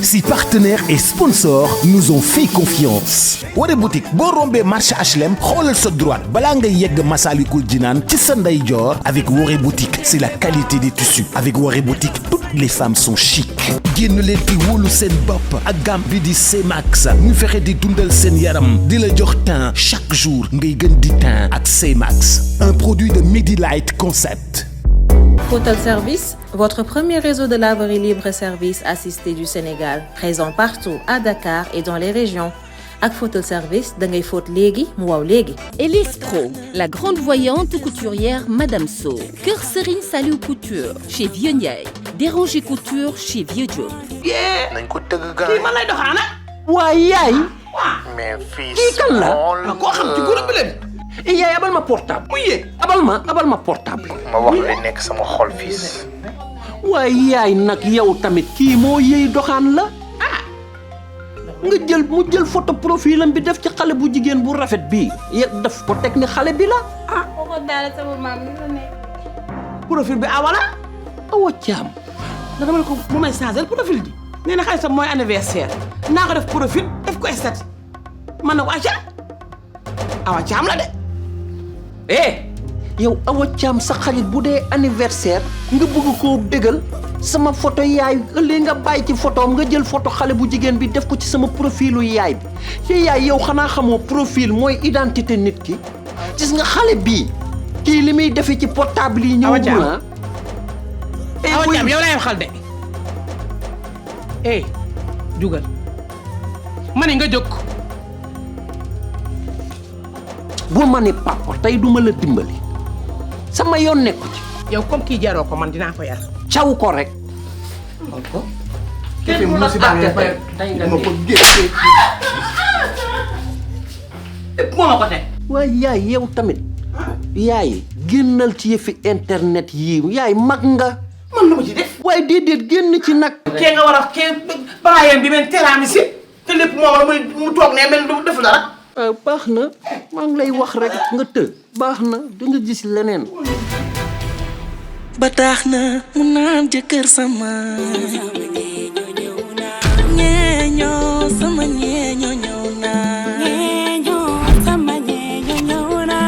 Si partenaires et sponsors nous ont fait confiance. Woré boutique boo rombee marché HLM xoolal sa droite balaa ngay yegg Massalikul Jinaan ci sa ndeyjoor. Avec Woré boutique, c'est la qualité des tissus. Avec Woré boutique, toutes les femmes sont chic. génn leen di wóolu seen bopp ak gamme bi di C-Max ñu fexe di dundal seen yaram di la jox teint chaque jour ngay gën di teint ak C-Max. Un produit de Medilight Concept. Photal Service, votre premier réseau de laverie libre-service assisté du Sénégal, présent partout à Dakar et dans les régions. Avec Photal Service, da ngay fóot léegi mu waaw léegi. Elise Pro, la grande voyante couturière Madame So. Kër Serigne Saliou Couture chez Vieux Ndiaye. Déranger Couture chez Vieux Diop. nañ ko tëgg gaa kii man lay doxaana. waay yaay. mais fii kii kan la. koo xam ci groupe bi leen. yaay abal ma portable. muy yee. abal ma portable. ma wax li nekk sama xol fii. waay yaay nag yow tamit kii moo yëy doxaan la. nga mu jël photo profilam bi def ci xale bu jigéen bu rafet bii daf ko teg ni xale bi la. waxoon naa la sama maam mi la nekk. profil bi awala. awa caam. nga demal ko mu may changer profil bi. nee na xale sa mooy anniversaire naa ko def profil def ko statut man na ko acca awa caam la de. yow awa caam sa xarit bu dee anniversaire nga bëgg koo bégal sama photo yaay ëllëg nga bàyyi ci photo am nga jël photo xale bu jigéen bi def ko ci sama profilu yaay bi ci yaay yow xanaa xamoo profil mooy identité nit ki gis nga xale bii kii li muy defee ci portable yi ñëwagul ah. awa caam yow lay waxal de. jugal ma ne nga jóg. bu ma ne papa tey duma la dimbali sama yoon nekku ci. yow comme kii jaroo ko man dinaa ko yar. caw ko rek. kenn mu la àtte fa tey nga ko géej. moo ma ko teg. waaye yaay yow tamit yaay génnal ci yëfi internet yii yaay mag nga. man lu ma ci def. waaye déedéet génn ci nag. kee nga war a kee baraayam bi mel teraami si te lépp moom la mu toog ne mel du def dara. baax na maa ngi lay wax rek nga të baax na da nga gis leneen. ba tax na mu naan jëkkër sama ñeeñoo sama ñeeñoo ñëw na ñeeñoo sama ñeeñoo ñëw na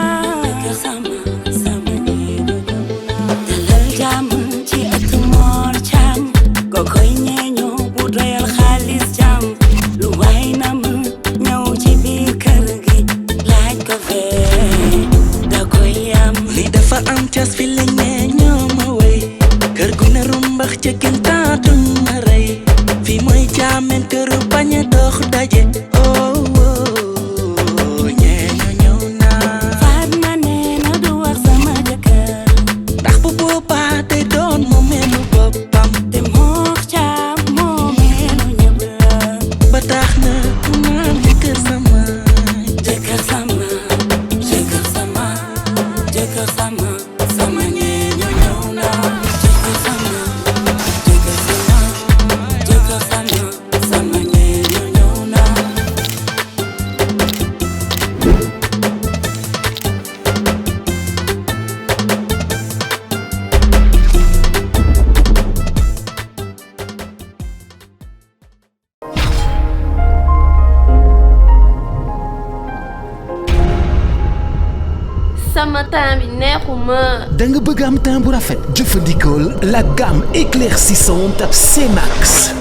jëkkër sama ñeeñoo ñëw na dalal jàmm ci ëttu Mor Thiam ko koy ñeeñoo bu doyal xaalis jàmm lu waay na mu ñëw ci biir kër gi laaj ko fee da koy am li dafa am cas fi lañ ñeeñoo kër gu ne rumbax ca kenn taatuñ ma rey fii mooy jaamen këru bañ a dox daje ñeeño ñëw naa faat ma nee na du wax sama jëkkër ndax bu boobaa day doon moo meenu boppam te Mor Thiam moo meenu ñëpp la ba tax na mu naan jëkkër sama jëkkër sama jëkkër sama jëkkër sama sama ñeeño ñëw naa sama teint bi neexuma. da nga bëgg am teint bu rafet jëfandikool la gamme éclaircissante C-Max.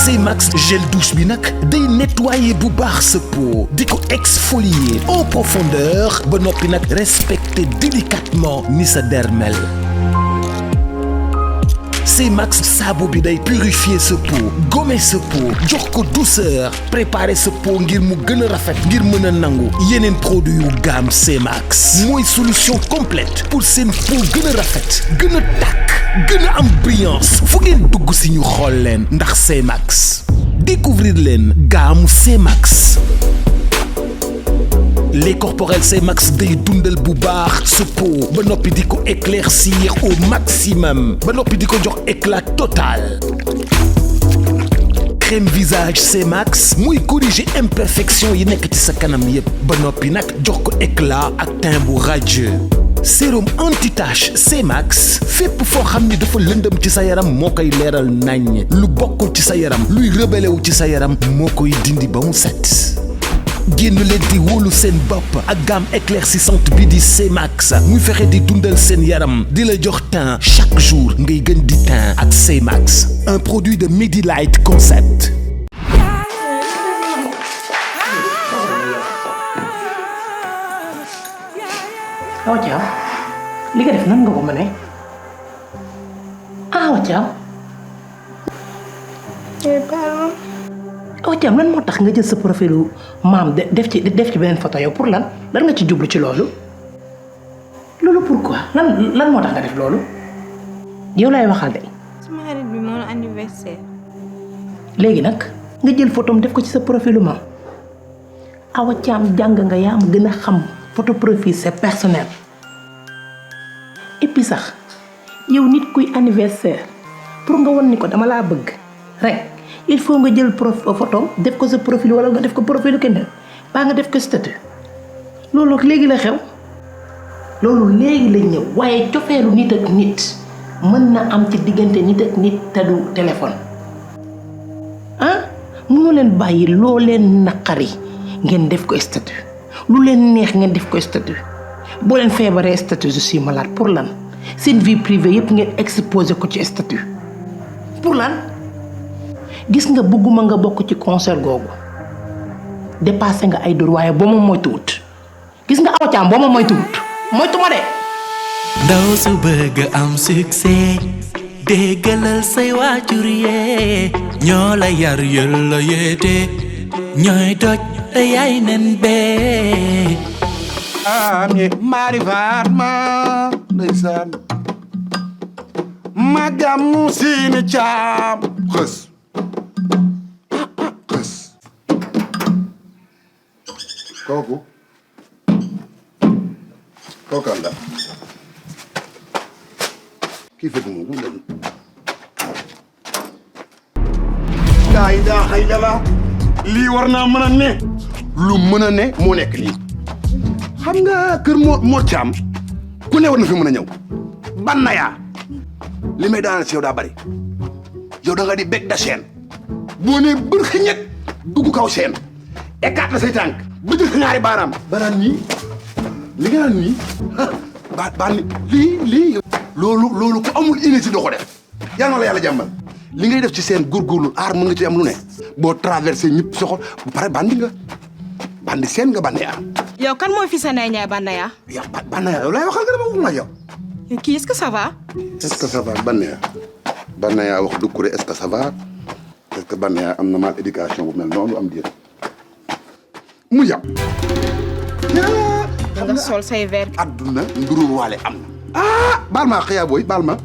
C-Max gel douche bi nag day nettoyer bu baax sa peau di ko exfolier en profondeur ba noppi nag respecter délicatement ni sa dermel. C-Max saabu bi day purifier sa peau gommer sa peau jox ko douceur préparer sa peau ngir mu gën a rafet ngir mën a nangu yeneen produit yu gamme C-Max mooy solution complète pour seen peau gën a rafet gën a tàkk gën a am brillance fu ngeen dugg si ñu xool leen ndax C-Max découvrir leen gamme C-Max. lait corporel C-Max day dundal bu baax sa peau ba noppi di ko éclaircir au maximum ba noppi di ko jox éclat total. crème visage C-Max muy corriger imperfection yi nekk ci sa kanam yépp ba noppi nag jox ko éclat ak teint bu radieux. sérum anti-tache C-Max fépp foo xam ni dafa lëndëm ci sa yaram moo koy leeral naññ lu bokkul ci sa yaram luy rebelle wu ci sa yaram moo koy dindi ba mu set génn leen di wóolu seen bopp ak gamme éclaircissante bi di C-Max muy fexe di dundal seen yaram di la jox teint chaque jour ngay gën di teint ak C-Max un produit de Medilight Concept. Awa Thiam li nga def nan nga ko mënee Awa Thiam. Awa Thiam lan moo tax nga jël sa profilu maam def ci beneen photo yow pour lan nga ci jublu ci loolu pourquoi lan moo tax nga def loolu yow lay waxal de. sama xarit bi moo anniversaire. léegi nag nga jël photom def ko ci sa profilu maam Awa Thiam jàng nga yaa ma gën a xam. photo profil c'est personnel et puis sax yow nit kuy anniversaire pour nga won ni ko dama laa bëgg rek il faut nga jël photo def ko sa profil wala nga def ko profilu keneen baa nga def ko statut loolu léegi la xew loolu léegi la ñëw waaye cofeelu nit ak nit mën na am ci diggante nit ak nit te du téléphone ah mënoo leen bàyyi loo leen naqari ngeen def ko statut lu leen neex ngeen def ko statut boo leen feebaree statut je suis malade pour lan seen vie privée yëpp ngeen exposé ko ci statut pour lan gis nga bëgguma nga bokk ci concert googu dépassé nga ay dóor waaye boo ma moytuwut gis nga Awa Thiam boo ma moytuwut moytuma de. ndaw su bëgg am succès déggalal say waajur yee ñoo la yar yël la yeete ñooy doj te yaay nen bee ami mari Fatma ndeysaan magam mu siini caam xës kooku la kii fekk mu leen laa ilaaha illallaah lii war naa mën a ne lu mën a ne moo nekk lii xam nga kër moo caam ku ne war na fi mën a ñëw ban na yaa li may daanal si yow daa bari yow da nga di bec da chaîne boo nee bër xëñet dugg kaw chaîne écarte say tànk ba jël sa ñaari baaraam baraan nii li nga naan nii baan lii loolu ku amul unité doo ko def yal na la yàlla jàmbal li ngay def ci seen góorgóorlu aar mën nga ci am lu ne boo traversé ñëpp soxol bu pare bandi nga bandi seen nga bandi yaa yow kan mooy fi sa Ndeye Ndiaye Banaya. yow Banaya yow laay waxal nga dama wax ma yow. kii est-ce que ça va. est-ce que ça va Banaya wax Doucouré est-ce que ça va est-ce que Banaya am na mal éducation bu mel noonu am déet mu yàpp. da nga sol say verre. adduna ndurul waale am na. baal ma xëyaa booy baal ma.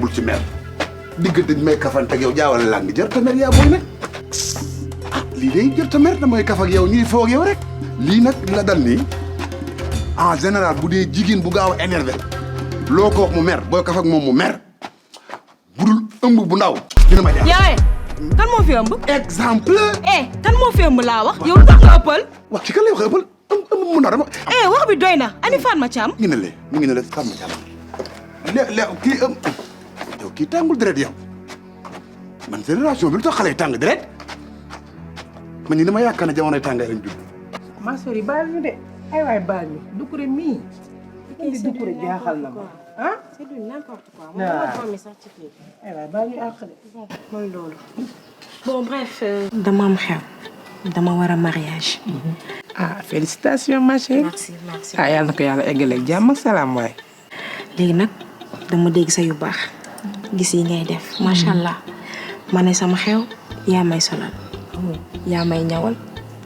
bul ci mer diggante may kafante ak yow jaawale laa ngi jër ta mer yaa booy nag lii day jër ta mer damay kaf ak yow ñuy foo ak yow rek. lii nag la dal nii en général bu dee jigéen bu gaaw a énervé loo ko wax mu mer booy kaf ak moom mu mer budul ëmb bu ndaw dina ma jaar. yaay kan moo fi ëmb. exemple. kan moo fi ëmb laa wax. yow lu tax nga ëppal. wax ci kan lay wax ëppal ëmb mu ndaw dama. wax bi doy na ani Fatma Thiam. mi ngi ne le Fatma Thiam kii yow kii tàngul deret yow man génération bi lu tax xale yi tàng deret man ñi dama yaakaar ne jamonoy tàngaay lañ judd. ma sori baal ñu de ay waay baal ñu Doucouré mii. kii Doucouré jaaxal na ma ah. c'est du n'importe quoi. waaw sax ci kii. ay waay baal ñu àq de. mooy loolu. bon bref. dama am xew. dama war a mariage. félicitations ma chérie. merci. yàlla na ko yàlla eggaleeg jàmm ak salaam waay. léegi nag dama dégg sa yu baax. gis yi ngay def macha allah. ma ne sama xew yaa may solal. yaa may ñawal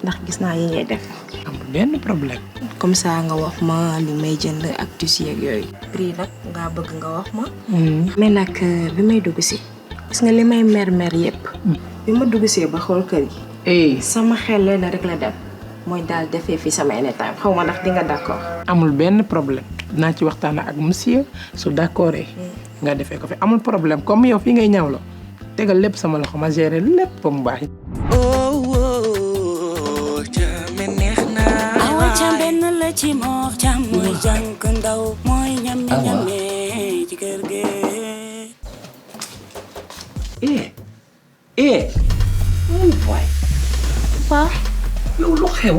ndax gis naa yi ngay def. amul benn problème. comme ça nga wax ma li may jënd ak tissu yeeg yooyu. prix nag nga bëgg nga wax ma. mais nag bi may dugg si. gis nga li may mer yëpp. bi ma dugg see ba xool kër gi. sama xel leen rek la dem. mooy daal defee fi sama anytime xaw ma ndax di nga d'accord. amul benn problème dinaa ci waxtaan ak monsieur su d'accord nga defee ko fi amul problème comme yow fii ngay ñawlo tegal lépp sama loxo ma gérer lépp ba mu baax. Awa Thiam benn la ci Mor Thiam mooy jànk ku ndaw mooy ñam ñame ci kër gi waay Pa yow lu xew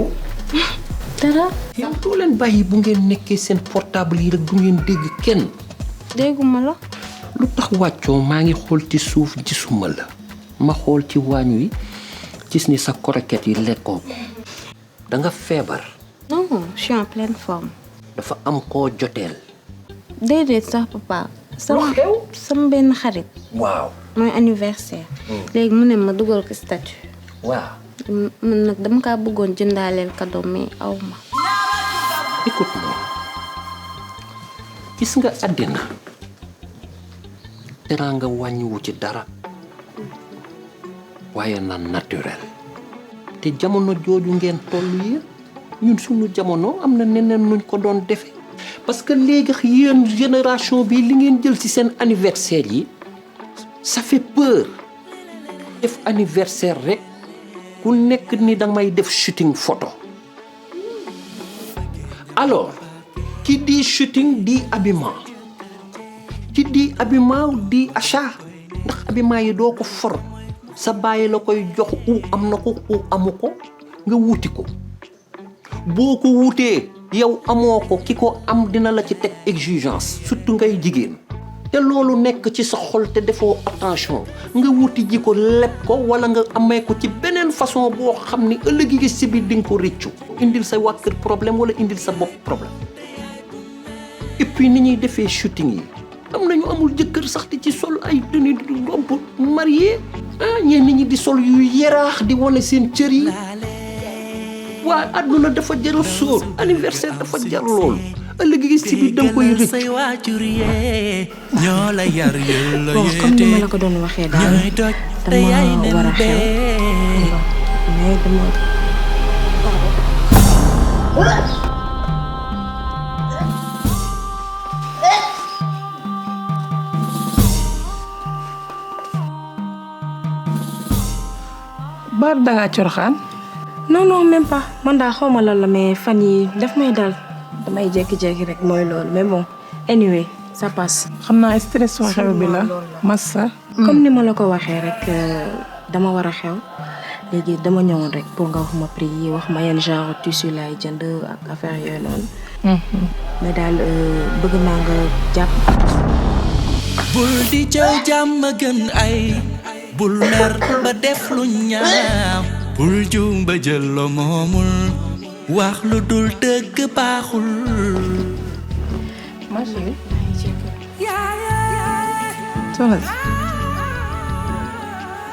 dara yow doo leen bàyyi bu ngeen nekkee seen portable yi rek du ngeen dégg kenn dégguma la lu tax wàccoo maa ngi xool ci suuf gisuma la ma xool ci waañ wi gis ni sa croquette yi lekkoo ko da nga feebar non je suis en pleine forme dafa am koo joteel déedéet sax papa sama benn xarit waaw mooy anniversaire léegi mu ne ma dugal ko statut waaw man nag dama kaa bëggoon jëndaaleel cadeau mais aw ma écoute moi gis nga àddina teraanga wàññiwu ci dara waaye na naturel te jamono jooju ngeen toll yéen ñun suñu jamono am na neneen nuñ ko doon defe parce que léegi yéen génération bi li ngeen jël ci seen anniversaire yi ça fait peur def anniversaire rek ku nekk ni damay def shooting photo alors qui dit shooting dit habillement qui dit habillement dit achat ndax habillement yi doo ko for sa bàyyi la koy jox u am na ko u amu ko nga wuti ko boo ko wutee yow amoo ko ki ko am dina la ci teg exigence surtout ngay jigéen te loolu nekk ci sa xol te defoo attention nga wuti ji ko leb ko wala nga amee ko ci beneen façon boo xam ni ëllëg gi si biir di nga ko rëccu indil sa waa kër problème wala indil sa bopp problème et puis ni ñuy defee shooting yi am nañu amul jëkkër sax di ci sol ay tenue robe marié ñeen nit ñi di sol yu yaraax di wane seen cër yi waa àdduna dafa jar sóor anniversaire dafa jar loolu ëllëg gi si biir da nga koy rëcc ñoo la yar yëlla bon comme ni ma la ko doon waxee daal dama war a xew mais dama baar dangaa corxaan non même pas man daa xawma lan la mais fan yi daf may dal damay jékki-jékki rek mooy loolu mais bon anyway ça passe xam naa stress soo xew bi la massa comme ni ma la ko waxee rek dama war a xew léegi dama ñëwoon rek pour nga wax ma prix yi wax ma yenn genre tissu laay jënd ak affaire yooyu noonu mais daal bëgg naa nga jàpp bul di jëw jàmm gën ay bul mer ba def lu ñaaw bul juum ba jël lo moomul wax lu dul dëgg baaxul ma chérie soxna si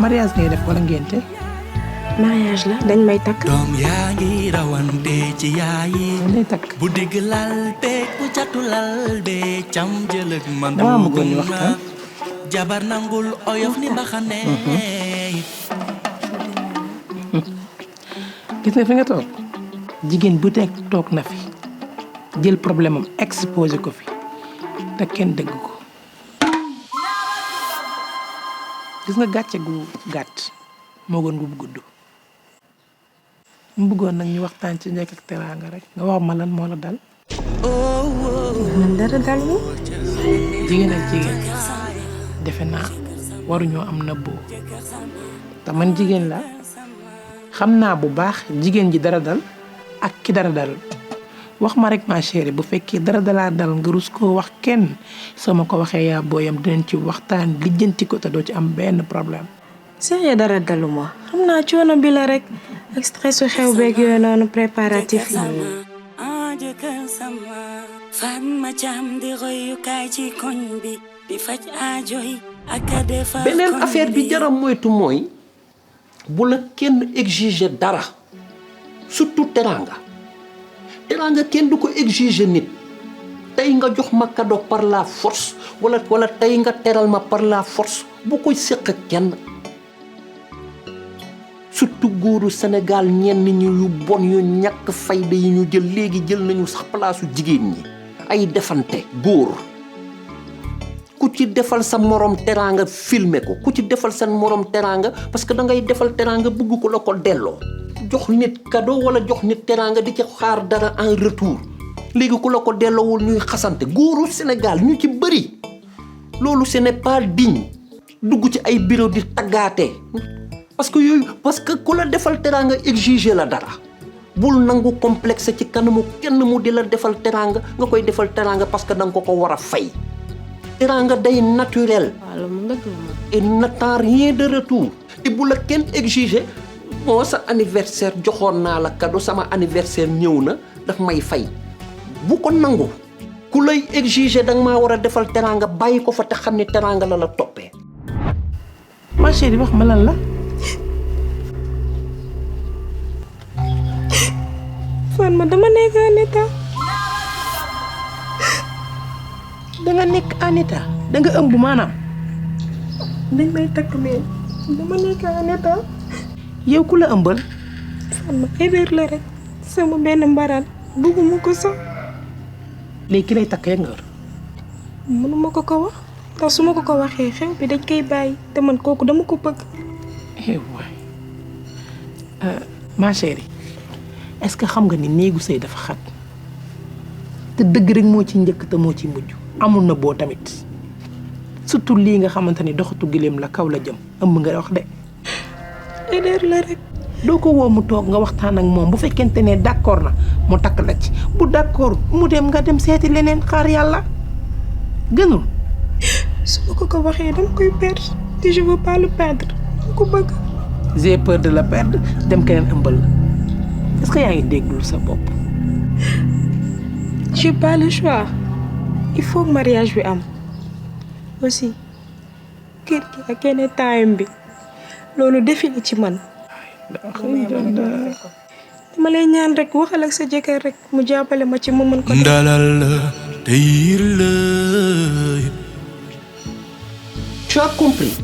mariage ngay def wala ngénte mariage la dañ may takk doom yaa ngi rawante ci yaayi day takk bu digg lal beeg bu catu lal beeg cam jëlëg man dama bëggoon ñu waxtaan jabar nangul oyof ni mbaxane gis nga fi nga toog jigéen bu teg toog na fi jël problème am exposé ko fi te kenn dégg ko gis nga gàcce gu gàtt moo gën gu gudd mu bëggoon nag ñu waxtaan ci njëkk ak teraanga rek nga wax ma lan moo la dal man dara dal mu jigéen ak jigéen defe naa waruñoo am nëbboo te man jigéen la xam naa bu baax jigéen ji dara dal ak ki dara dal wax ma rek ma chérie bu fekkee dara dalaa dal nga rus koo wax kenn soo ma ko waxee yaa booyam dinañ ci waxtaan lijjanti ko te doo ci am benn problème sérieux dara dalu ma xam naa coono bi la rek ak stress su xew beeg yooyu noonu préparatif yi Fatma Jam di royukaay ci koñ bi di faj aajo yi ak a defar beneen affaire bi jaram moytu mooy bu la kenn exiger dara surtout teraanga kenn du ko exiger nit tey nga jox ma cadeau par la force wala tey nga teral ma par la force bu koy séq ak kenn surtout góoru Sénégal ñenn ñi yu bon yu ñàkk fayda yi ñu jël léegi jël nañu sax palaasu jigéen ñi ay defante góor ku ci defal sa morom teraanga filmer ko ku ci defal seen morom teraanga parce que da ngay defal teraanga bëgg ko la ko delloo jox nit cadeau wala jox nit teraanga di ci xaar dara en retour léegi ku la ko delloowul ñuy xasante góoru Sénégal ñu ci bëri loolu ce n'est pas digne dugg ci ay bureau di taggaate parce que ku la defal teraanga exiger la dara bul nangu complexe ci kanamu kenn mu di la defal teraanga nga koy defal teraanga parce que da nga ko war a fay teraanga day naturel et n'attend rien de retour te bu la kenn exiger moo sa anniversaire joxoon naa la cadeau sama anniversaire ñëw na daf may fay bu ko nangu ku lay exiger da nga maa war a defal teraanga bàyyi ko fa te xam ne teraanga la la toppee. ma chérie wax ma lan la. Fan ma dama nekk en état. danga nekk en état danga ëmb maanaam. dañ may takk mais dama nekk en état. yow ku la ëmbal. Fan ma erreur la rek sama benn mbaraan bugguma ko sax. léegi ki lay takk yegg nga. mënuma ko wax ndax su ma ko waxee xew bi dañ koy bàyyi te man kooku dama ko bëgg. waay ma chérie est-ce que xam nga ni néegu sëy dafa xat te dëgg rek moo ci njëkk te moo ci mujj amul na boo tamit surtout lii nga xamante ni doxatu gileem la kaw la jëm ëmb nga wax de. erreur la rek. doo ko woo mu toog nga waxtaan ak moom bu fekkente ne d'accord na mu takk la ci bu d'accord mu dem nga dem seeti leneen xaar yàlla gënul. su ma ko waxee dama koy perdre te je veux pas le perdre dama ko bëgg. j'ai peur de le perdre dem keneen ëmbal la est-ce que yaa ngi déggul sa bopp. j'ai pas le choix il faut que mariage bi am aussi kër gi ak kenn time bi loolu defi la ci man. dama lay ñaan rek waxal ak sa jëkkër rek mu jàppale ma ci mu mën ko. ndalal la te yiir la. tu as compris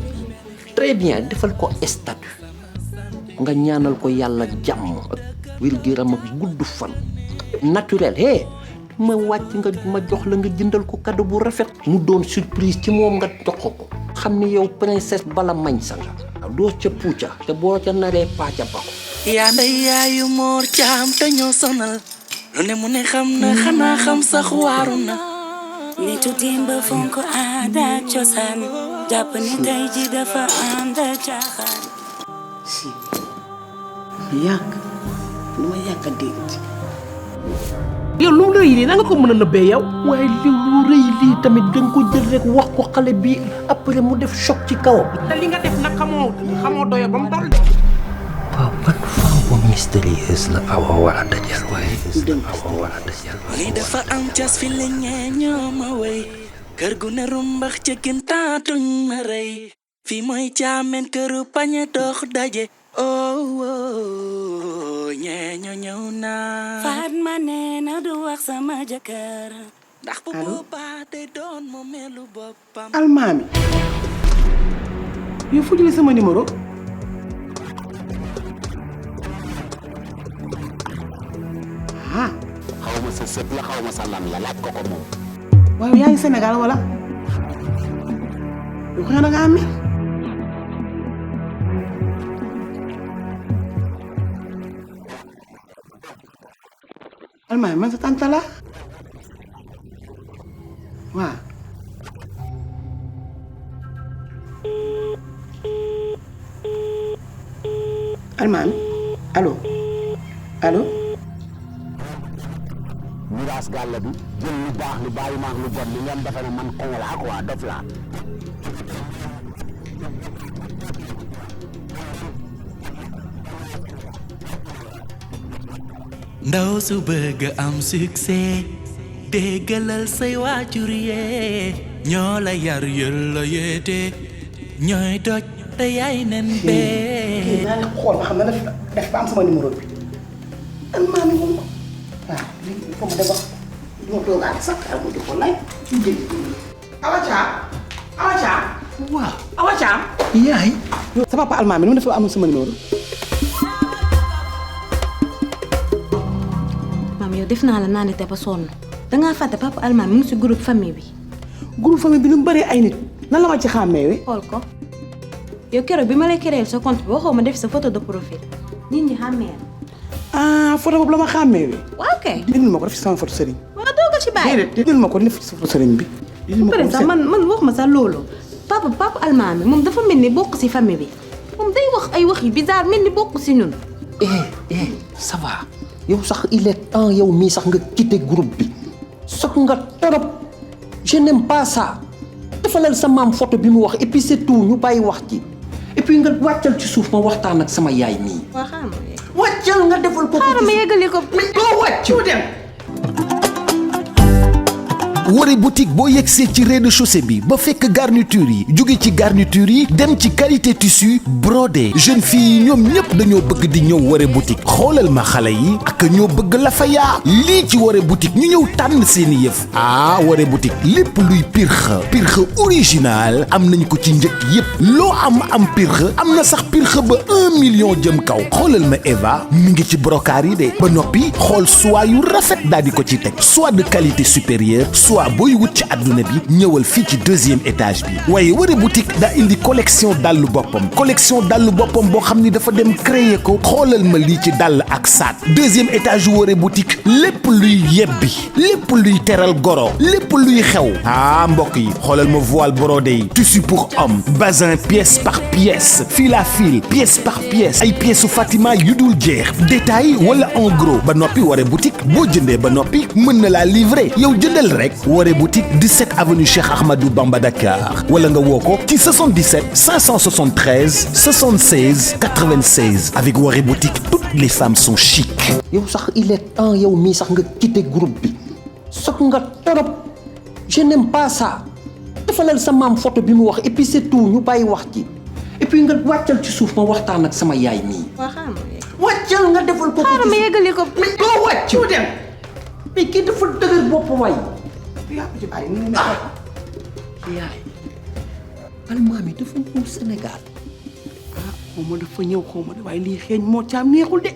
très bien defal ko statut nga ñaanal ko yàlla jàmm ak wér-gu-yaram ak gudd fan naturel ma wàcc nga ma jox la nga jëndal ko cadeau bu rafet mu doon surprise ci moom nga jox ko xam ni yow princesse bala mañ sa nga doo ca puuca te boo ca naree paaca ba ko yaa nday yaayu Mor Caam te ñoo sonal lu ne mu ne xam na xanaa xam sax waaru na nitu dimba fonk aada ak cosaan jàpp ni tey ji dafa ànd caaxaan si yàgg lu ma yàgg a dégg yow lu mu rëy lii na nga ko mën a nëbbee yow. waaye li lu rëy lii tamit da nga ko jël rek wax ko xale bi après mu def choc ci kawam. te li nga def nag xamoo doyo ba mu dal de. waaw ban femme bu mystérieuse la Awa war a dajal waaye. li dafa am cas fi la ñoo ma wey kër gu ne rumbax ca gintaatuñ ma rey fii mooy caameen këru pañe dox daje. ñeeño ñëw naa. Fatma nee na du wax sama jëkkër. ndax bu boobaa day doon mu melu boppam. almaami yow fu jëlee sama numéro. xaw ma sa sët la xaw ma sa lan la laaj ko ko moom. waaw yaa ngi Sénégal wala. yow xëy na nga am. almaami man sa tante la waaw. almaami allo. miraas gàll bi jël lu baax li bàyyi maax lu bon li ngeen defe ne man koŋ laa quoi dof laa. ndaw su bëgg am succès déggalal say waajur yee ñoo la yar yëlla yeete ñooy doj te yaay nen bee. naa leen xool ba xam ne def ba am sama numéro bi. almaami moom waaw lii il faut ma def wax du ma toogaat sax xaaral ma di ko lay. Awa Thiam. waaw Awa Thiam. yaay. sa papa almaami ni mu def ba amul sama numéro. maam yow def naa la naa ne te ba sonn dangaa fàtte papa almaami mu ngi si groupe famille bi. groupe famille bi nu mu bëree ay nit nan la ma ci xàmmeewee. xool ko yow keroog bi ma lay créer sa compte bi waxoo ma def sa photo de profil nit ñi xàmmee ah photo boobu la ma xàmmee. waaw kay. dindil ma ko def ci sama photo sëriñ. waaw doo ko ci bàyyi. déedéet dindil ma ko def ci photo sëriñ bi. peut-être sax man wax ma sax loolu. papa Almaami moom dafa mel ni bokk ci famille bi moom day wax ay wax yu bizarre mel ni bokk ci ñun. ça va yow sax il est temps yow mii sax nga quitté groupe bi sox nga torop je n'aime pas ça defalal sa maam photo bi mu wax et puis c'est tout ñu bàyyi wax ci et puis nga wàccal ci suuf ma waxtaan ak sama yaay mii. waa xam nga. wàccal nga defal ko. xaaral ma yeggali ko. mais doo wàcc dem. Woré boutique boo yegsee ci rez-de-chaussée bi ba fekk garniture yi jóge ci garniture yi dem ci qualité tissu brodé jeune fille yi ñoom ñëpp dañoo bëgg di ñëw Woré boutique xoolal ma xale yi ak ñoo bëgg la fa yaa lii ci Woré boutique ñu ñëw tànn seeni yëf Woré boutique lépp luy pirxe original am nañ ko ci njëkk yëpp loo am pirxe am na sax pirxe ba 1 million jëm kaw xoolal ma Eva mi ngi ci brocart yi de ba noppi xool soie yu rafet daal di ko ci teg soie de qualité supérieure soit booy wut ci àdduna bi ñëwal fii ci 2e étage bi waaye Woré boutique daa indi collection dàllu boppam boo xam ni dafa dem créer ko xoolal ma lii ci dàll ak saat 2e étage Woré boutique lépp luy yebbi lépp luy teral goro lépp luy xew mbokk yi xoolal ma voile brodé yi tissu pour homme bazin pièce par pièce fil à fil pièce par pièce ay pièces su Fatima yu dul jeex détail wala en gros ba noppi Woré boutique boo jëndee ba noppi mën na laa livrer yow jëndal rek Woré boutique 17 avenue Cheikh Ahmadou Bamba Dakar wala nga woo ko ci 77 573 76 96 avec Woré boutique toutes les femmes sont chic. yow sax il est temps yow mii sax nga quitté groupe bi sox nga torop je n'aime pas ça defalal sa maam photo bi mu wax et puis c'est tout ñu bàyyi wax ci et puis nga wàccal ci suuf ma waxtaan ak sama yaay mii. waa xam nga. wàccal nga defal ko. xaaral ma yeggali ko. mais doo wàcc dem mais kii dafa dëgër bopp waay. yaay Almaami dafa ñëw Sénégal. xaw ma dafa ñëw xaw ma de waaye lii xeeñ moo caam neexul de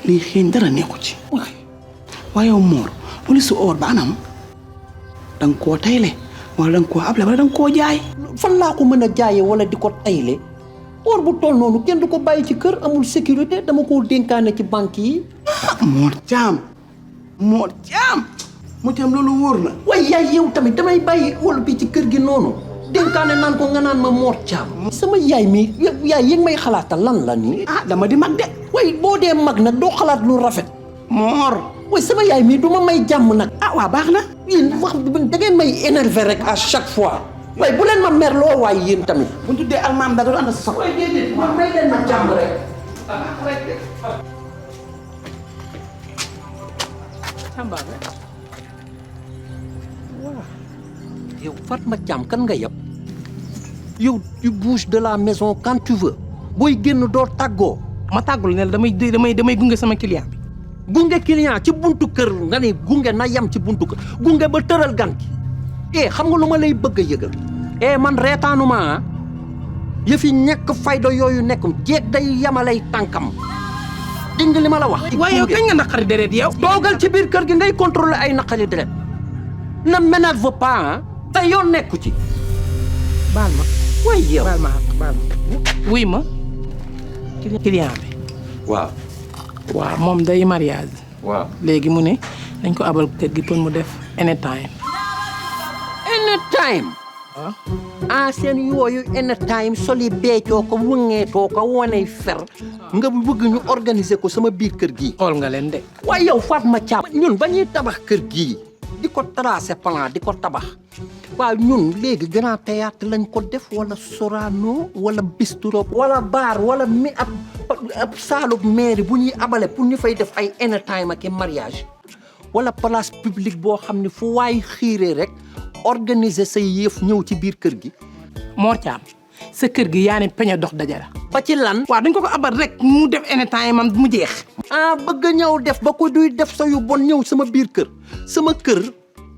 lii xeeñ dara neexu ci. waaye yow Mor wala su or ba anam da nga koo tayle wala da nga koo able wala da nga koo jaay. fan laa ko mën a jaayee wala di ko tayle or bu toll noonu kenn du ko bàyyi ci kër amul sécurité dama koo dénkaane ci banque yi. Mor Thiam loolu wóor na. waaye yaay yow tamit damay bàyyi wol bi ci kër gi noonu dénkaane naan ko nga naan ma Mor Thiam. sama yaay mi yaay yi may xalaatal lan la nii. dama di mag de. waaye boo dee mag nag doo xalaat lu rafet. Mor. waaye sama yaay mi du ma may jàmm nag. waa baax na. yéen wax da ngeen may énerver rek à chaque fois. waaye bu leen ma merloo waaye yéen tamit. bu ñu tuddee Almaami da doon ànd sa soxla. waaye déedéet man may leen ma jàmm rek. yow Fatma Thiam kan nga yab yow tu bouges de la maison quand tu veux booy génn doo tàggoo. ma tàggul ne la damay gunge sama client bi. gunge client ci buntu kër nga ne gunge na yem ci buntu kër gunge ba tëral gan gi xam nga lu ma lay bëgg a yëgal man reetaanuma yëfi ñekk fayda yooyu nekkum jeeg day yamalay tànkam dégg nga li ma la wax. waaye yow kañ nga naqari deret yow. toogal ci biir kër gi ngay contrôler ay naqari deret na m'énerve pas te yoon nekku ci. baal ma. waaye yow baal ma. wuy ma. client bi. waaw. moom day mariage. waaw léegi mu ne dañ ko abal kër gi pour mu def anytime. anytime. seen yooyu anytime soli beecoo ko wëngeetoo ko waney fer nga bëgg ñu organiser ko sama biir kër gi. xool nga leen de. waaye yow Fatma Thiam ñun ba ñuy tabax kër gii di ko tracé plan di ko tabax waaw ñun léegi grand théâtre lañ ko def wala Sorano wala bistro wala bar wala ab saalu mairie bu ñuy abale pour ñu fay def ay anytime ak mariage wala place publique boo xam ne fu waay xiiree rek organiser say yëf ñëw ci biir kër gi. Mor Thiam sa kër gi yaa ne peñe dox dajara. ba ci lan. waaw dañ ko abal rek mu def anytime am mu jeex. bëgg ñëw def ba ko duy def sa yu bon ñëw sama biir kër sama kër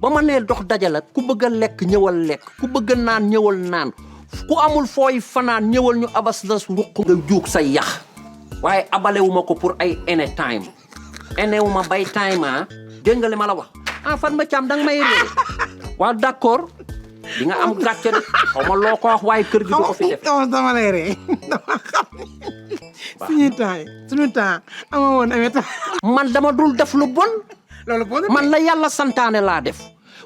ba ma nee dox dajala ku bëgg a lekk ñëwal lekk ku bëgg a naan ñëwal naan ku amul fooy fanaan ñëwal ñu abas la ruq nga juug sa yax waaye abalewuma ko pour ay anytime enewuma bay time dégg nga li ma la wax Fatma Thiam danga may ree waaw d'accord di nga am gàcce de xaw ma loo ko wax waaye kër gi du ko fi def. dama lay ree dama xam suñu temps ama woon amee temps. man dama dul def lu bon. loolu bon man la yàlla santaane laa def.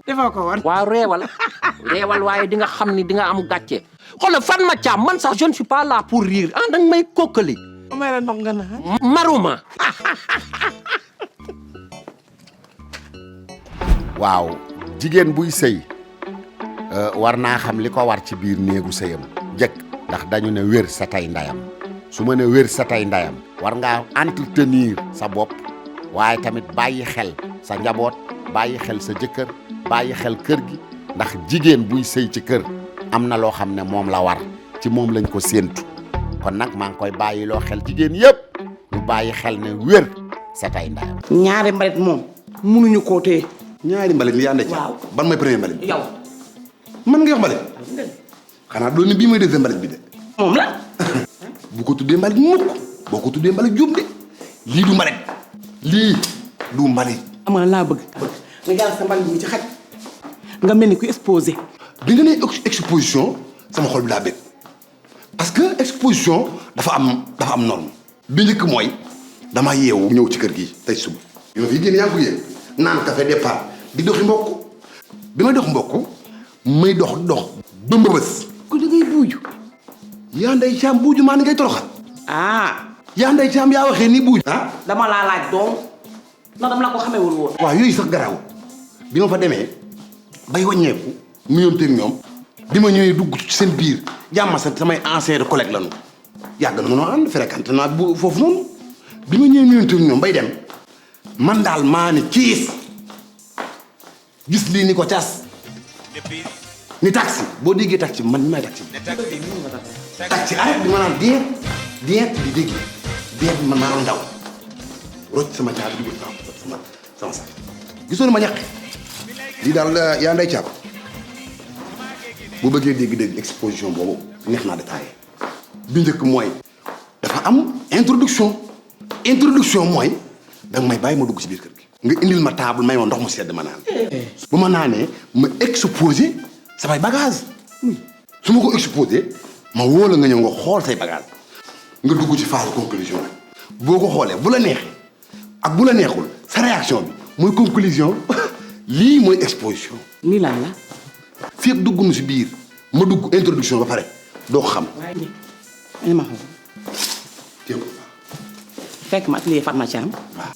defoo ko woon. waaw reewal waaye di nga xam ni di nga am gàcce. xoolal fan ma caam man sax je ne suis pas là pour rire ah danga may kokkali. may la ndox nga naan. maruma. waaw jigéen buy sëy war naa xam li ko war ci biir néegu sëyam jëkk ndax dañu ne wér sa tay ndayam su ma ne wér sa tay ndayam war ngaa entretenir sa bopp waaye tamit bàyyi xel sa njaboot bàyyi xel sa jëkkër bàyyi xel kër gi ndax jigéen buy sëy ci kër am na loo xam ne moom la war ci moom lañ ko séentu kon nag maa ngi koy bàyyi loo xel jigéen yépp ñu bàyyi xel ne wér sa tay ndayam. ñaari mbalit moom munuñu koo téye. ñaari mbalit li yaa ndey waaw ban mooy premier mbalit. yow. man nga wax mbalit. xanaa doon ni bii mooy deuxième mbalit bi de. moom la. bu ko tuddee mbalit mukk boo ko tuddee mbalit juum de lii du mbalit. lii du mbalit. ama laa bëgg. nga jàll sa mbalit mi ci xaj. nga mel ni ku exposé. bi nga nee exposition sama xol bi daa bëgg parce que exposition dafa am norme. bi njëkk mooy dama yeewu ñëw ci kër gi tey suba. yow fii génn yaa ngi ko yéen naan café départ di doxi mbokk bi may dox mbokk may dox ba mbëbës. ko da ngay buuju. yaa nday caam buuju maa ni ngay toroxal. yaa nday caam yaa waxee ni buuju. dama laa laaj doom ndax dama la ko xamewul woon. waaw yooyu sax garaaw bi ma fa demee bay wàññeeku nuyonteeg ñoom bi ma ñëwee dugg ci seen biir jàmm sa samay anciens collègues lañu yàgg na mënoo ànd fréquenté naa bu foofu noonu bi ma ñëwee nuyonteeg ñoom bay dem man daal maa ni ciis gis lii ni ko cas ni taxi boo déggee taxi man mi may taxi taxi arrête bi ma naan deet di dégg deet bi man maa doon daw rocc sama caabi dugal sama sax gisoon ma ñaqi lii daal yaa nday caab bu bëggee dégg-dégg exposition boobu neex naa détaillé bi njëkk mooy dafa am introduction mooy danga may bàyyi ma dugg ci biir kër gi nga indil ma table may ma ndox mu sedd ma naan bu ma naanee ma exposé samay bagage su ma ko exposé ma woo la nga ñëw nga xool say bagage nga dugg ci phase conclusion nag boo ko xoolee bu la neexee ak bu la neexul sa réaction bi mooy conclusion lii mooy exposition. lii lan la. fii ak dugg nu si biir ma dugg introduction ba pare doo ko xam. waaye ma xool. fekk ma atelier Fatma Thiam. waaw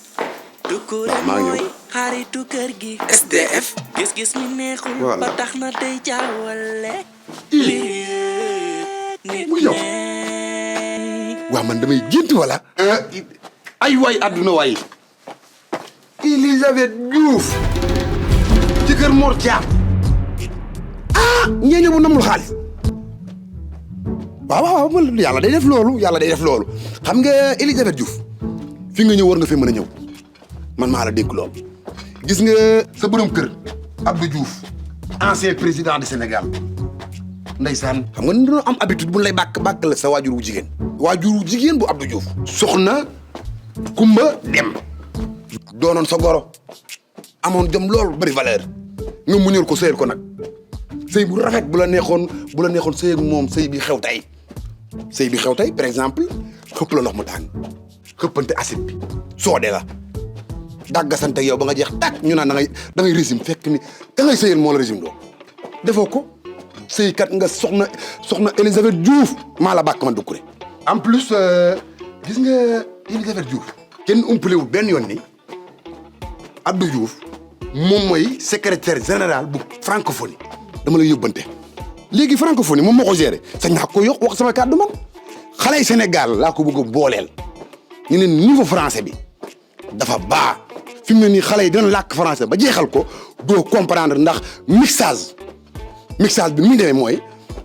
maa ngi ñëw. xaritu kër gi. SDF. gis-gis mi neexul. ba tax na tey jaawale. mu yow. waaw man damay gént wala. ay waay àdduna waay. Elisabeth Diouf. ci kër Mor Thiam. ñeeño bu namul xaalis. waaw yàlla day def loolu xam nga Elisabeth Diouf fi nga ñëw war nga fi mën a ñëw man maa la dénk loolu gis nga sa borom kër Abdou Diouf ancien président du Sénégal ndeysaan xam nga ni dañoo am habitude bu lay bàkk la sa waajur wu jigéen bu Abdou Diouf soxna Kumba Dem doonoon sa goro amoon jom loolu bari valeur nga muñal ko sëyal ko nag sëy bu rafet bu la neexoon sëy ak moom sëy bi xew tey par exemple xëpp la ndox mu tàng xëppante acide bi soode la dàggasante yow ba nga jeex tàkk ñu naan da ngay régime fekk ni da ngay sëyal moo la régime doo defoo ko sëykat nga soxna Elisabeth Diouf maa la bàkk man dukkure en plus gis nga Elisabeth Diouf kenn umpalewul benn yoon ni Abdou Diouf moom mooy secrétaire général bu francophonie dama lay yóbbante léegi francophonie moom moo ko géré sañ naa ko yokk wax sama kàddu man xale yi Sénégal laa ko bëgg a booleel ñu ne niveau français bi dafa baax fi mu ne nii xale yi dina làkk français ba jeexal ko doo comprendre ndax mixage bi ni muy demee mooy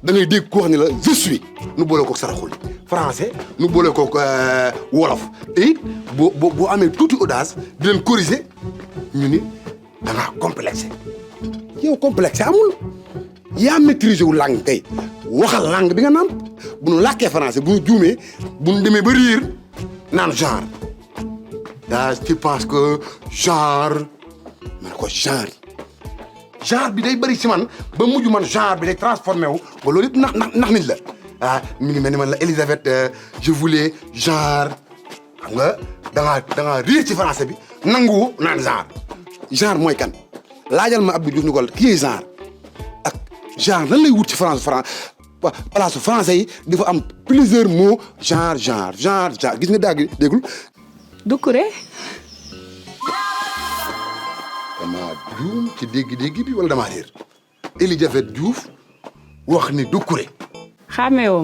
da ngay dégg ko wax ni la je suis nu boole ko saraxul français nu boole ko wolof te it boo amee tuuti audace di leen corriger ñu ni da ngaa complexé yow complexé amul yaa maîtriser wu langue kay waxal langue bi nga naan bu nu làkkee français bu nu juumee bu nu demee ba riir naan genre tu penses que genre ma ne ko genre genre bi day bëri ci man ba mujj man genre bi day transformé wu ba loolu yëpp nax nit la ah mi ngi mel ni man la Elisabeth je voulais genre xam nga da ngaa riir ci français bi nangu naan genre mooy kan laajal ma Abdou Diouf ni ko kii genre ak genre lan lay wut ci place français yi dafa am plusieurs mots genre gis nga daag déggul Doucouré dama juum ci dégg bi wala damaa réer Elisabeth Diouf wax ni Doucouré xàmmewoo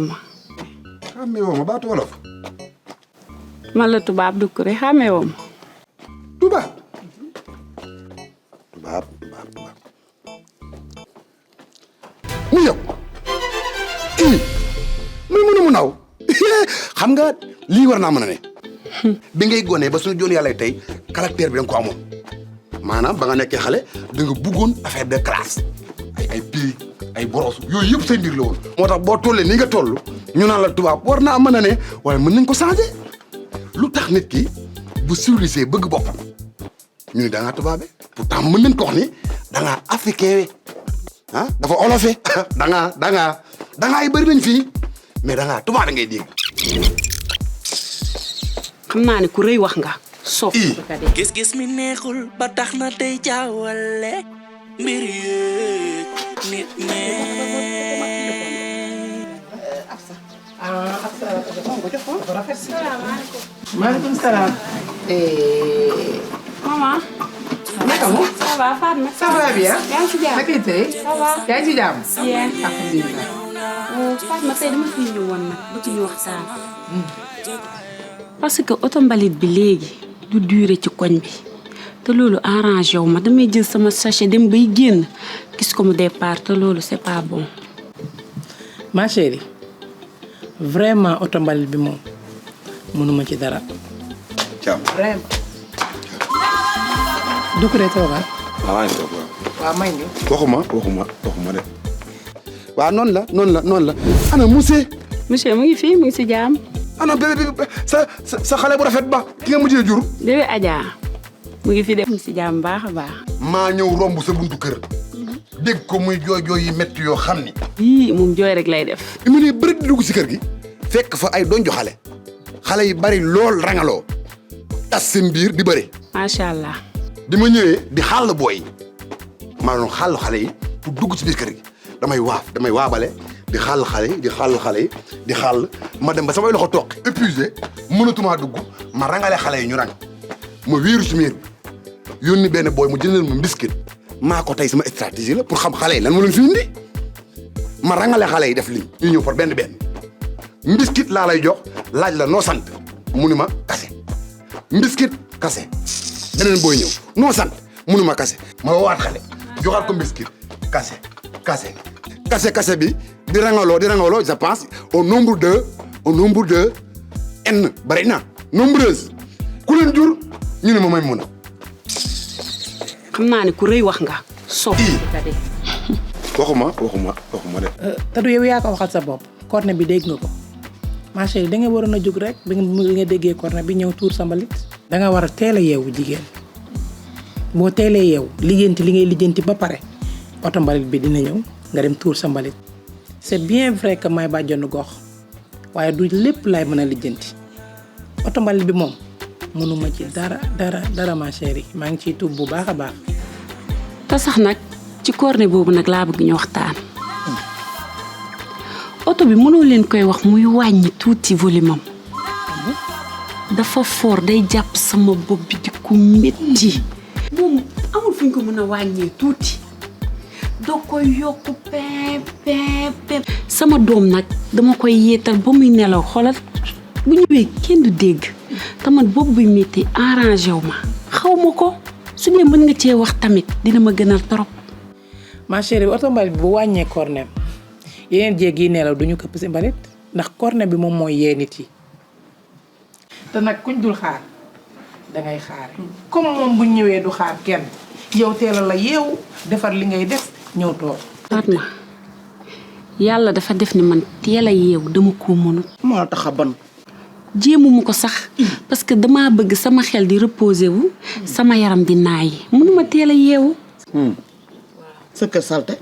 ma baatu wolof man la tubaab Doucouré xàmmewoo ma tubaab mu yow muy mën a mu naw xam nga lii war naa mën a ne bi ngay gonee ba suñu joon yàlla tey caractère bi da nga ko amoon maanaam ba nga nekkee xale da nga bëggoon affaire de classe ay birig ay boros yooyu yëpp say mbir la woon moo tax boo tollee ni nga toll ñu naan la tubaab war naa mën a ne waaye mën nañ ko changer lu tax nit ki bu civilisé bëgg boppam ñu ne da ngaa tubaabe pourtant mën nañ ko wax ni da ngaa africain we ah dafa olofe da ngaa yi bëri nañ fii mais da ngaa tubaab da ngay dégg xam naa ne ku rëy wax nga sof gis-gis mi neexul ba tax na tey jaawale mbir yeeg nit ne maaleykum salaam. maman. naka mu. ça va Fatma. ça va bien. yaa ngi ci jàmm. naka tey. ça va. yaa ngi ci jàmm. bien. alhamdulilah. Fatma tey dama fi ñëwoon nag ba ci ñu waxtaan. parce que oto mbalit bi léegi du durer ci koñ bi te loolu arrangé wu ma damay jël sama sachet dem bay génn gis ko mu départ te loolu c'est pas bon. ma chérie vraiment oto mbalit bi moom mënuma ci dara. Thiam vraiment. Doucouré toogal. waaw maa ngi toog waaw. waaw may ñu. waxuma de. waaw noonu la. ana monsieur. monsieur mu ngi fii mu ngi si jàmm. ana bébé bi sa xale bu rafet ba ki nga mujjee jur. bébé Adja mu ngi fi def mu ngi si jàmm baax a baax. maa ñëw romb sa buntu kër. dégg ko muy jooy yi métti yoo xam ni. yii moom jooy rek lay def. bi mu ne bëri di dugg si kër gi. fekk fa ay donjo xale yi bari lool rangaloo. tas seen biir di bëri. macha allah. di ma ñëwee di xàll booy maa doon xàll xale yi pour dugg ci biir kër gi damay waabale di xàll xale yi ma dem ba samay loxo toog épuisé mënatumaa dugg ma rangale xale yi ñu rang ma wéeru ci miir bi yónni benn booy mu jëndal ma biscuit maa ko tey sama stratégie la pour xam xale yi lan ma leen fi indi ma rangale xale yi def lii ñu ñëw par benn biscuit laa lay jox laaj la noo sant mu ni ma kase biscuit kase beneen booy ñëw noo sant mu ni ma kase ma waat xale joxaat ko biscuit kase bi di rangaloo je pense au nombre de n bari na nombreuse ku leen jur ñu ne ma may mun a. xam naa ne ku rëy wax nga. sopp waxuma de. te du yow yaa ko waxal sa bopp. corne bi dégg nga ko ma chérie da nga waroon a jóg rek bi nga déggee corne bi ñëw tuur sa mbalit. da nga war a teel a yeewu jigéen boo teelee yeewu lijjanti li ngay lijjanti ba pare oto mbalit bi dina ñëw nga dem tuur sa mbalit. c'est bien vrai que may bàjjonu gox waaye du lépp laay mën a lijjanti oto mbalit bi moom mënuma ci dara ma chérie maa ngi ciy tuub bu baax a baax. te sax nag ci corne boobu nag laa bëgg ñu waxtaan. oto bi mënoo leen koy wax muy wàññi tuuti volume am dafa fort day jàpp sama bopp bi di ko métti. moom amul fu ñu ko mën a wàññee tuuti doo koy yokk peep sama doom nag dama koy yeetal ba muy nelaw xoolal bu ñëwee kenn du dégg te man bopp buy métti arrangé wu ma xaw ma ko su dee mën nga cee wax tamit dina ma gënal trop. ma chérie oto mbalit bi bu wàññee corne yeneen jéeg yi nelaw duñu këpp si mbalit ndax corne bi moom mooy yee nit yi te nag kuñ dul xaar dangay xaar comme moom bu ñëwee du xaar kenn yow teelal la yeewu defar li ngay def ñëw toog. Fatma yàlla dafa def ni man teel a yeewu dama ko mënut. moo tax a bon. jéemuma ko sax parce que damaa bëgg sama xel di reposer wu sama yaram di naay mënuma teel a yeewu. sa kër salte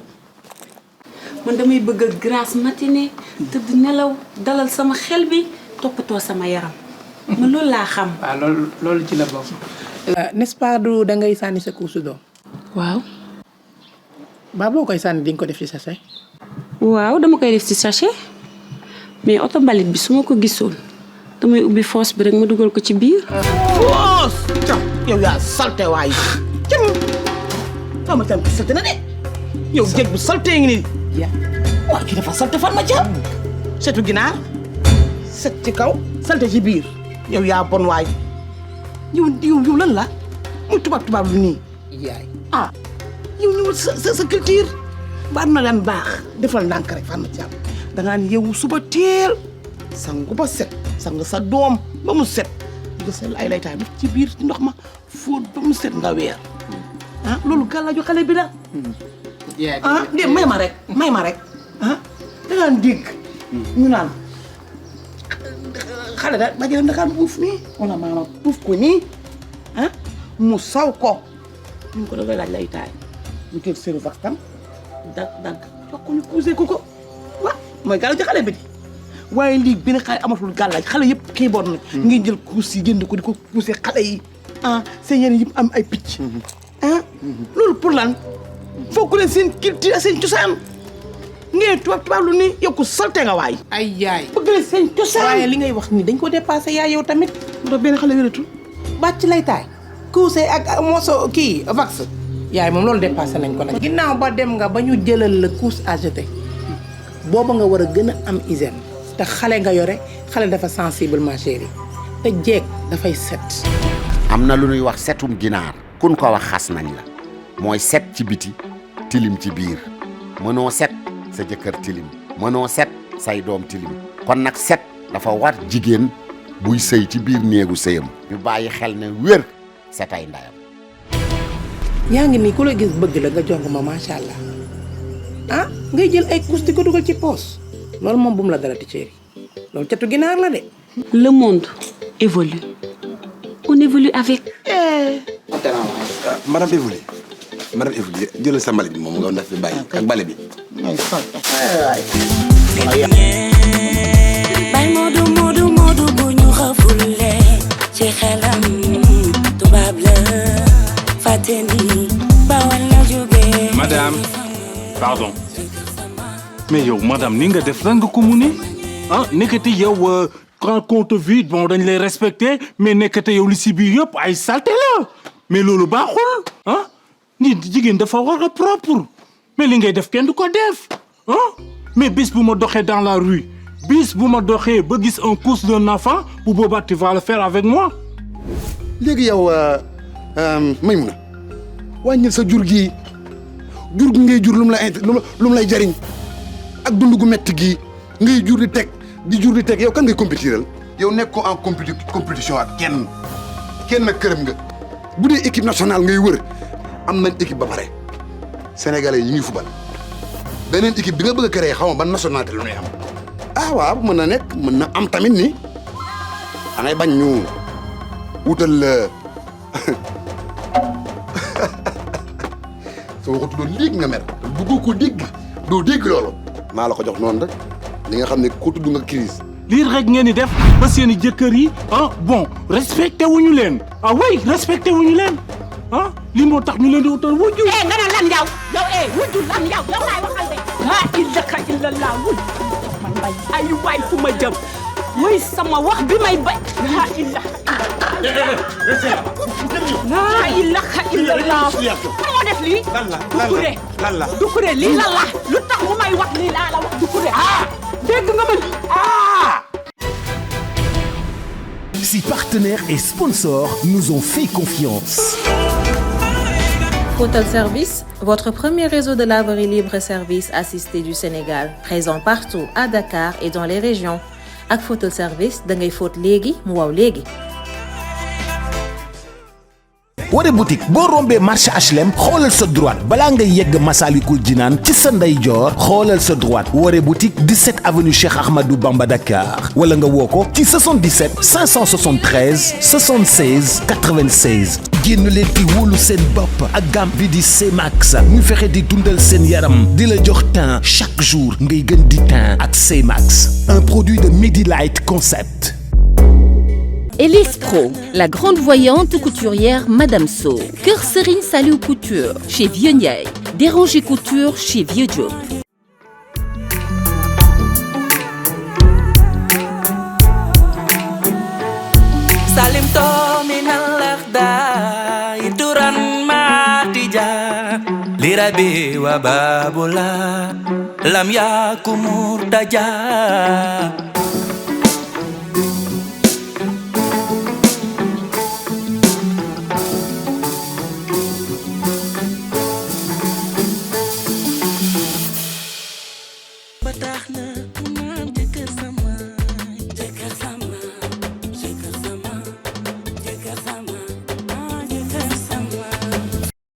man damay bëgg a grasse matinée tëdd nelaw dalal sama xel bi toppatoo sama yaram man loolu laa xam. waaw loolu ci la bokk. n'est-ce pas du da ngay sànni sa kuusu doom. waaw. ba boo koy sànni di nga ko def ci sachet. waaw dama koy def ci sachet mais oto mbalit bi su ma ko gisoon damay ubbi fosse bi rek ma dugal ko ci biir. fosse. yow yaa salte waay. cëm. xaw ma tam salte na de. yow jéeg bu salte ngi nii. waaw ci dafa salte fan ma ca. setu ginaar. set ci kaw salte ci biir. yow yaa bon waay. yow lan la. muy tubaab lu nii. yaay yow ñëwal sa culture. ba na daan baax defal ndànk rek fan ma ci am. da ngaan yeewu suba teel. sangu ba set. sang sa doom ba mu set. nga sel ay laytaay def ci biir ndox ma fóot ba mu set nga weer. loolu gàllaaju xale bi la. de may ma rek da ngaan dégg ñu naan xale da ba jëlam dakaan buuf nii wala maama buuf ko nii mu saw ko ñu ko da koy laaj laytaay ñu jël seru vaxtam dag jox ko ñu poussé ko waaw mooy gàllaaju xale bi di waaye lii benn xale amatul gàllaaj xale yëpp kii boor na ngeen jël kuus yi jënd ko di ko poussé xale yi seen yéen yëpp am ay picc loolu pour lan fokk leen seen culture seen cosaan ngeen tubaab lu ni yow ko salte nga waay ay yaay bëgg leen seen cosaan waaye li ngay wax ni dañ ko dépassé yaay yow tamit do benn xale wératul bàcc lay taay kuusé ak mooso kii vax yaay moom loolu dépassé nañ ko nag ginnaaw ba dem nga ba ñu jëlal la couche à jeter booba nga war a gën a am hygiène te xale nga yore xale dafa sensible ma chérie te jeeg dafay set am na lu ñuy wax setum ginaar kun ko wax xas nañ la mooy set ci biti tilim ci biir mënoo set sa jëkkër tilim mënoo set say doom tilim kon nag set dafa war jigéen buy sëy ci biir néegu sëyam ñu bàyyi xel ne wér setay ndayam yaa ngi nii ku la gis bëgg la nga jong ma macha allah ngay jël ay couche di ko dugal ci poos loolu moom bu mu la dara ti chéri loolu catu ginaar la de. Le monde évolue on évolue avec. madame évolue jëlal sa mbalit bi moom nga def fi bàyyi ak bale bi. bay Modou bu ñu xafulee ci xelam tubaab la fàtte ni bawal la jógee. madame pardon mais yow madame ni nga def lan nga ko mu ne nekkati yow quand on te vit bon dañ lay respecté mais nekkati yow li si biir yëpp ay saleté la mais loolu baaxul nit jigéen dafa war a propre mais li ngay def kenn du ko def mais bis bu ma doxee dans la rue bis bu ma doxee ba gis un pouce d'un enfant bu boobaa tu vas le faire avec moi. léegi yow Maymuna wàññil sa jur gi ngay jur lu mu lay jariñ ak dund gu metti gi ngay jur di teg yow kan ngay compétiral yow nekk ko en compétition ak kenn këram nga bu dee équipe nationale ngay wër am nañ équipe ba pare sénégalais yi ñuy fubal beneen équipe bi nga bëgg a créer xaw ma ban nationalité lu ñuy am waaw mën na nekk mën na am tamit ni da ngay bañ ñu wutal soo waxatu doon léegi nga mer bëggoo ko dégg doo dégg loolu maa la ko jox noonu rek li nga xam ne ko tudd nga crise lii rek ngeen di def ba seeni jëkkër yi bon respecté wuñu leen oui respecté wuñu leen lii moo tax ñu leen di wutal wujju. nga ne lan yow wujju lan yow laay waxal de. laa ilaaha illallah wujju man bay ay waay fu ma jëm muy sama wax bi may bay. laa ilaaha illallah. moo def lii. lan la Doucouré lii lan la lu tax mu may wax lii laa la wax Doucouré dégg nga ma lii Si partenaires et sponsors nous ont fait confiance. Photel Service, votre premier réseau de laverie libre et service assisté du Sénégal, présent partout à Dakar et dans les régions. Ak Photel Service, da ngay fóot léegi mu waw léegi. Wade boutique boo rombee marché HLM xoolal sa droite balaa ngay yegg Massalikul Jinaan ci sa ndeyjoor xoolal sa droite Wade boutique 17 avenue Cheikh Ahmadou Bamba Dakar wala nga woo ko ci 77 573 76 96. génn leen di wóolu seen bopp ak gamme bi di C-Max ñu fexe di dundal seen yaram di la jox teint chaque jour ngay gën di teint ak C-Max, un produit de Medilight Concept. Elise Pro, la grande voyante couturière Madame So. Kër Serigne Saliou Couture chez Vieux Ndiaye. Déranger Couture chez Vieux Diop. Salim to minal lakhda ituran matija lirabe wa babula lam yakumur taja.